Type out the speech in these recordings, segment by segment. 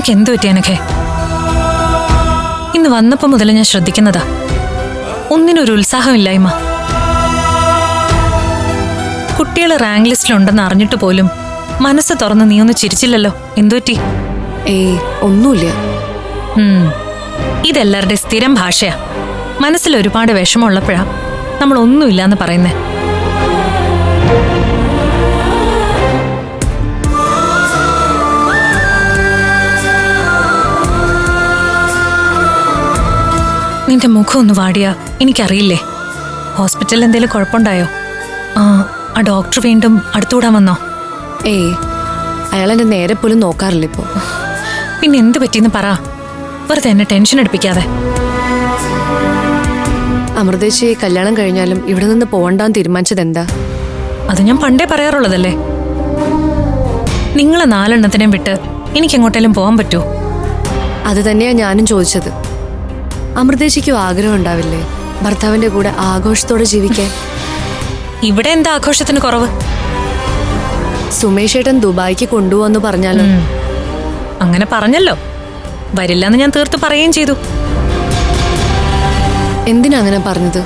നിനക്ക് എന്തു പറ്റിയാനൊക്കെ? ഇന്ന് വന്നപ്പോ മുതൽ ഞാൻ ശ്രദ്ധിക്കുന്നതാ, ഒന്നിനൊരു ഉത്സാഹമില്ലായ്മ. കുട്ടികൾ റാങ്ക് ലിസ്റ്റിലുണ്ടെന്ന് അറിഞ്ഞിട്ട് പോലും മനസ്സ് തുറന്ന് നീ ഒന്ന് ചിരിച്ചില്ലല്ലോ. എന്തുപറ്റി? ഒന്നുമില്ല. ഇതെല്ലാവരുടെ സ്ഥിരം ഭാഷയാ. മനസ്സിൽ ഒരുപാട് വിഷമമുള്ളപ്പോഴാ നമ്മൾ ഒന്നുമില്ലാന്ന് പറയുന്നേ. നിന്റെ മുഖം ഒന്ന് വാടിയാ എനിക്കറിയില്ലേ. ഹോസ്പിറ്റലിൽ എന്തെങ്കിലും കുഴപ്പമുണ്ടായോ? ആ ഡോക്ടർ വീണ്ടും അടുത്തുകൂടാൻ വന്നോ? അയാളെന്നെ നേരെ പോലും നോക്കാറില്ല ഇപ്പോ. പിന്നെ എന്ത് പറ്റിയെന്ന് പറ, വെറുതെ എന്നെ ടെൻഷൻ എടുപ്പിക്കാതെ. അമൃതേശി കല്യാണം കഴിഞ്ഞാലും ഇവിടെ നിന്ന് പോകണ്ടാന്ന് തീരുമാനിച്ചത് എന്താ? അത് ഞാൻ പണ്ടേ പറയാറുള്ളതല്ലേ. നിങ്ങളെ 4 വിട്ട് എനിക്ക് എങ്ങോട്ടേലും പോകാൻ പറ്റുമോ? അത് തന്നെയാ ഞാനും ചോദിച്ചത്. അമൃതേശിക്കും ആഗ്രഹം ഉണ്ടാവില്ലേ ഭർത്താവിന്റെ കൂടെ ആഘോഷത്തോടെ ജീവിക്കാൻ? ഇവിടെ എന്താ ആഘോഷത്തിന് കുറവ്? സുമേഷ് ഏട്ടൻ ദുബായിക്ക് കൊണ്ടുപോവാന്ന് പറഞ്ഞാലോ? അങ്ങനെ പറഞ്ഞല്ലോ, വരില്ലെന്ന് ഞാൻ തീർത്ത് പറയുകയും ചെയ്തു. എന്തിനാ അങ്ങനെ പറഞ്ഞത്?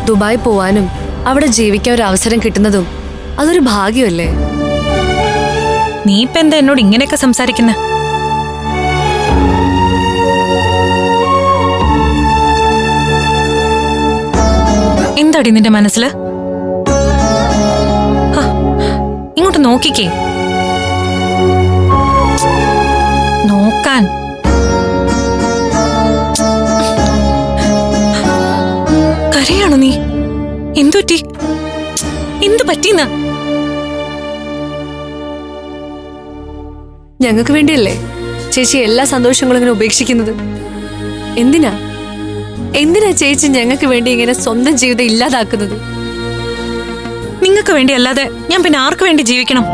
ദുബായ് പോവാനും അവിടെ ജീവിക്കാൻ ഒരു അവസരം കിട്ടുന്നതും അതൊരു ഭാഗ്യമല്ലേ? നീ ഇപ്പൊ എന്താ എന്നോട് ഇങ്ങനെയൊക്കെ സംസാരിക്കുന്നെ? എന്താടി നിന്റെ മനസ്സില്? ഇങ്ങോട്ട് നോക്കിക്കേ. നോക്കാൻ കരയാണോ നീ? എന്തുപറ്റി? എന്തു പറ്റീന്ന? ഞങ്ങൾക്ക് വേണ്ടിയല്ലേ ചേച്ചി എല്ലാ സന്തോഷങ്ങളും ഇങ്ങനെ ഉപേക്ഷിക്കുന്നത്? എന്തിനാ ചേച്ചി ഞങ്ങൾക്ക് വേണ്ടി ഇങ്ങനെ സ്വന്തം ജീവിതം ഇല്ലാതാക്കുന്നത്? നിങ്ങൾക്ക് വേണ്ടി അല്ലാതെ ഞാൻ പിന്നെ ആർക്ക് വേണ്ടി ജീവിക്കണം?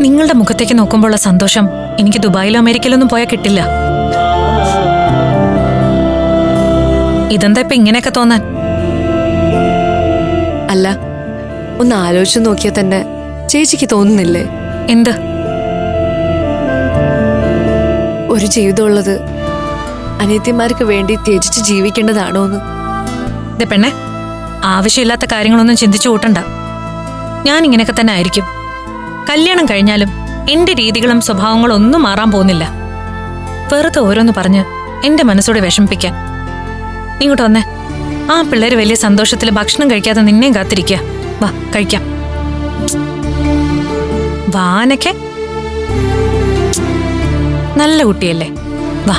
നിങ്ങളുടെ മുഖത്തേക്ക് നോക്കുമ്പോഴുള്ള സന്തോഷം എനിക്ക് ദുബായിലോ അമേരിക്കയിലൊന്നും പോയാൽ കിട്ടില്ല. ഇതെന്താ ഇപ്പൊ ഇങ്ങനെയൊക്കെ തോന്നാൻ? അല്ല, ഒന്ന് ആലോചിച്ചു നോക്കിയാൽ തന്നെ ചേച്ചിക്ക് തോന്നുന്നില്ലേ? എന്ത്? ഒരു ജീവിതമുള്ളത് അനിയത്തിമാർക്ക് വേണ്ടി ത്യജിച്ച് ജീവിക്കേണ്ടതാണോന്ന്? പെണ്ണെ, ആവശ്യമില്ലാത്ത കാര്യങ്ങളൊന്നും ചിന്തിച്ചു കൂട്ടണ്ട. ഞാൻ ഇങ്ങനെയൊക്കെ തന്നെ ആയിരിക്കും. കല്യാണം കഴിഞ്ഞാലും എന്റെ രീതികളും സ്വഭാവങ്ങളും ഒന്നും മാറാൻ പോകുന്നില്ല. വെറുതെ ഓരോന്ന് പറഞ്ഞ് എന്റെ മനസ്സോടെ വിഷമിപ്പിക്കാൻ. ഇങ്ങോട്ട് വന്നേ. ആ പിള്ളേര് വലിയ സന്തോഷത്തിൽ ഭക്ഷണം കഴിക്കാതെ നിന്നെയും കാത്തിരിക്കുക. വാ കഴിക്കാം. വാനൊക്കെ നല്ല കുട്ടിയല്ലേ, വാ.